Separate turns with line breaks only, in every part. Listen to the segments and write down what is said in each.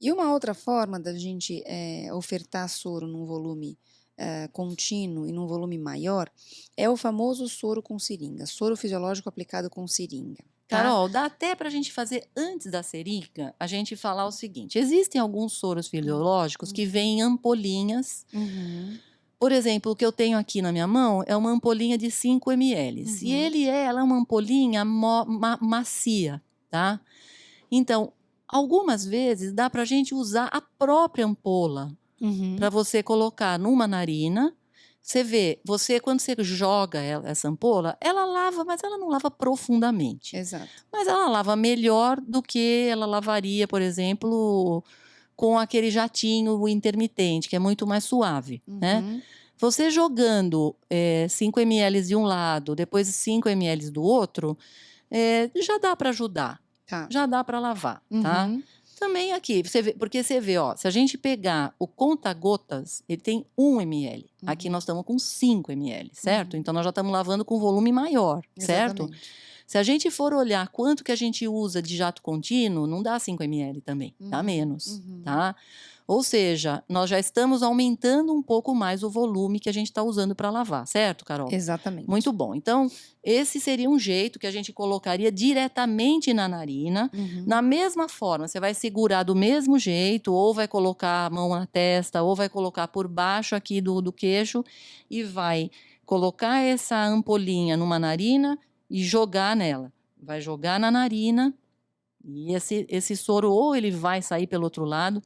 E uma outra forma da gente ofertar soro num volume contínuo e num volume maior é o famoso soro com seringa, soro fisiológico aplicado com seringa, tá?
Carol, dá até para a gente fazer antes da seringa, a gente falar o seguinte: existem alguns soros fisiológicos que
Uhum,
vêm em ampolinhas.
uhum,
Por exemplo, o que eu tenho aqui na minha mão é uma ampolinha de 5 ml. E
uhum,
ela é uma ampolinha macia, tá? Então, algumas vezes dá para a gente usar a própria ampola para
uhum,
você colocar numa narina. Você vê, quando você joga essa ampola, ela lava, mas ela não lava profundamente.
exato.
Mas ela lava melhor do que ela lavaria, por exemplo, com aquele jatinho intermitente, que é muito mais suave, né?
Uhum,
Você jogando 5 ml de um lado, depois 5 ml do outro, já dá para ajudar,
tá.
já dá para lavar, tá?
Uhum,
Também aqui, você vê, porque você vê, ó, se a gente pegar o conta-gotas, ele tem 1 ml. Aqui
uhum,
nós estamos com 5 ml, certo?
uhum,
Então nós já estamos lavando com volume maior, certo?
exatamente.
Se a gente for olhar quanto que a gente usa de jato contínuo, não dá 5 ml também, dá
Uhum,
menos,
uhum,
tá? Ou seja, nós já estamos aumentando um pouco mais o volume que a gente está usando para lavar, certo, Carol?
exatamente.
Muito bom. Então, esse seria um jeito que a gente colocaria diretamente na narina.
Uhum,
Na mesma forma, você vai segurar do mesmo jeito, ou vai colocar a mão na testa, ou vai colocar por baixo aqui do queixo e vai colocar essa ampolinha numa narina e jogar nela. Vai jogar na narina e esse soro ou ele vai sair pelo outro lado,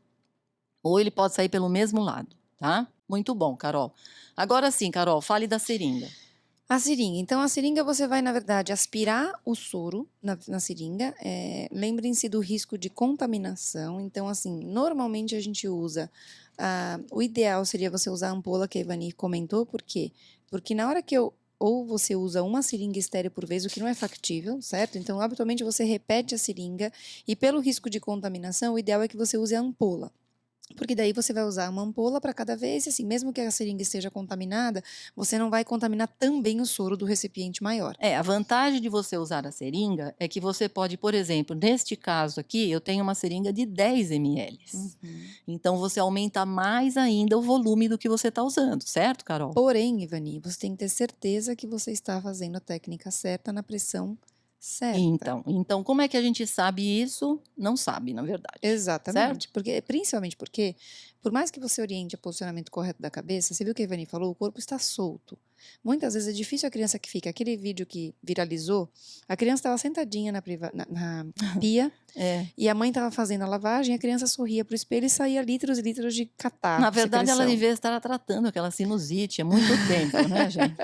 ou ele pode sair pelo mesmo lado, tá? Muito bom, Carol. Agora sim, Carol, fale da seringa.
a seringa. Então, a seringa você vai, na verdade, aspirar o soro na seringa. Lembrem-se do risco de contaminação. Então, assim, normalmente a gente usa. O ideal seria você usar a ampola que a Ivani comentou, por quê? Porque na hora que eu. Ou você usa uma seringa estéreo por vez, o que não é factível, certo? Então, habitualmente você repete a seringa, e pelo risco de contaminação, o ideal é que você use a ampola. Porque daí você vai usar uma ampola para cada vez, e assim, mesmo que a seringa esteja contaminada, você não vai contaminar também o soro do recipiente maior.
A vantagem de você usar a seringa é que você pode, por exemplo, neste caso aqui, eu tenho uma seringa de 10 ml.
Uhum.
Então você aumenta mais ainda o volume do que você está usando, certo, Carol?
Porém, Ivani, você tem que ter certeza que você está fazendo a técnica certa na pressão certa.
Então como é que a gente sabe isso? Não sabe, na verdade, certo?
Exatamente, porque principalmente porque, por mais que você oriente o posicionamento correto da cabeça, você viu o que a Ivani falou? O corpo está solto. Muitas vezes é difícil a criança que fica. Aquele vídeo que viralizou, a criança estava sentadinha na pia
É.
e a mãe estava fazendo a lavagem, a criança sorria para o espelho e saía litros e litros de
Na
catarro,
verdade, ela
secreção.
devia estar tratando aquela sinusite há muito tempo, né, gente?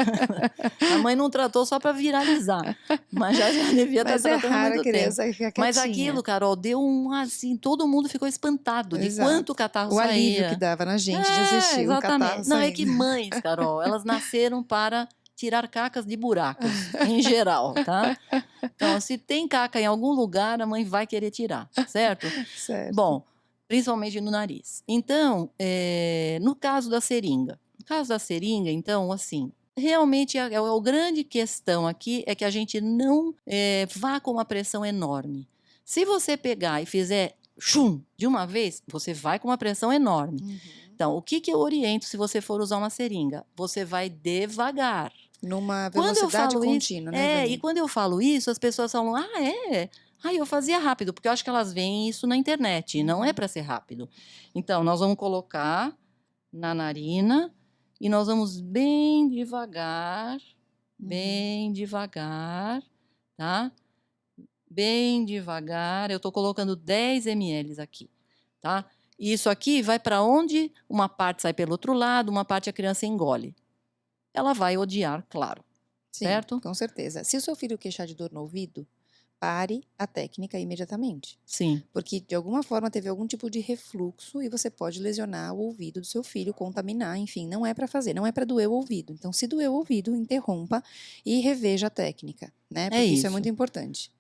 A mãe não tratou só para viralizar, mas já devia estar
Mas é
tratando há
raro a
muito tempo.
criança ficar
Mas aquilo,
quietinha.
Carol, deu um assim, todo mundo ficou espantado de quanto
Exato.
catarro
O alívio que
saía.
dava na gente de
É,
assistir um catarro
exatamente. Não, é que
saindo.
mães, Carol, elas nasceram para tirar cacas de buracos, em geral, tá? Então, se tem caca em algum lugar, a mãe vai querer tirar, certo?
Certo.
Bom, principalmente no nariz. Então, no caso da seringa. No caso da seringa, então, assim, realmente a grande questão aqui é que a gente não vá com uma pressão enorme. Se você pegar e fizer chum de uma vez, você vai com uma pressão enorme.
Uhum.
Então, o que que eu oriento se você for usar uma seringa? Você vai devagar.
Numa
Quando eu
velocidade
falo isso
contínua, né,
e
Vani?
quando eu falo isso, as pessoas falam: "Ah, é? Ah, eu fazia rápido", porque eu acho que elas veem isso na internet, e não é
Uhum.
para ser rápido. Então, nós vamos colocar na narina e nós vamos
Uhum.
bem devagar, tá? Bem devagar. Eu estou colocando 10 ml aqui, tá? E isso aqui vai para onde uma parte sai pelo outro lado, uma parte a criança engole. Ela vai odiar, claro,
Sim,
certo?
com certeza. Se o seu filho queixar de dor no ouvido, pare a técnica imediatamente.
Sim.
Porque de alguma forma teve algum tipo de refluxo e você pode lesionar o ouvido do seu filho, contaminar, enfim, não é para fazer, não é para doer o ouvido. Então, se doer o ouvido, interrompa e reveja a técnica, né?
É
Porque isso é muito
isso.
importante.